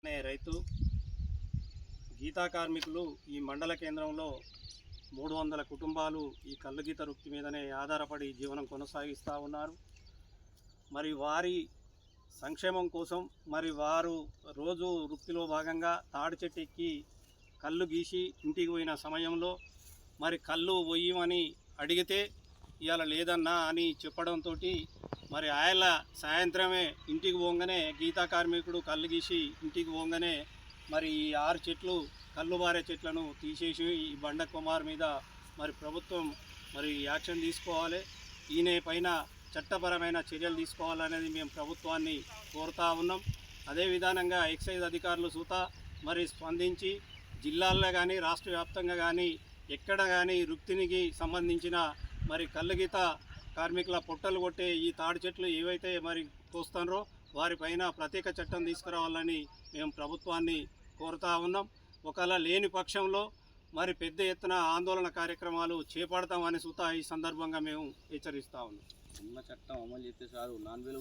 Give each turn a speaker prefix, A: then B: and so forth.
A: అనే రైతు గీతా కార్మికులు ఈ మండల కేంద్రంలో 300 కుటుంబాలు ఈ కల్లు గీత వృత్తి మీదనే ఆధారపడి జీవనం కొనసాగిస్తూ ఉన్నారు. మరి వారి సంక్షేమం కోసం మరి వారు రోజు వృత్తిలో భాగంగా తాడి చెట్టు ఎక్కి కళ్ళు గీసి ఇంటికి పోయిన సమయంలో మరి కళ్ళు పోయమని అడిగితే ఇవాళ లేదన్నా అని చెప్పడంతో మరి ఆయన సాయంత్రమే ఇంటికి పోగానే గీతా కార్మికుడు కళ్ళు గీసి ఇంటికి పోగానే మరి ఈ 6 చెట్లు కళ్ళు బారే చెట్లను తీసేసి ఈ బండ కుమార్ మీద మరి ప్రభుత్వం మరి యాక్షన్ తీసుకోవాలి, ఈయన పైన చట్టపరమైన చర్యలు తీసుకోవాలనేది మేము ప్రభుత్వాన్ని కోరుతా ఉన్నాం. అదే విధానంగా ఎక్సైజ్ అధికారులు సూత మరి స్పందించి జిల్లాల్లో కానీ రాష్ట్ర వ్యాప్తంగా కానీ ఎక్కడ కానీ వృత్తినికి సంబంధించిన మరి కళ్ళు గీత కార్మికుల పొట్టలు కొట్టే ఈ తాడి చెట్లు ఏవైతే మరి కోస్తారో వారిపైన ప్రత్యేక చట్టం తీసుకురావాలని మేము ప్రభుత్వాన్ని కోరుతా ఉన్నాం. ఒకవేళ లేని పక్షంలో మరి పెద్ద ఎత్తున ఆందోళన కార్యక్రమాలు చేపడతామని సుతా ఈ సందర్భంగా మేము హెచ్చరిస్తా ఉన్నాం.
B: ఉన్న చట్టం అమలు చేస్తే చాలు, నాన్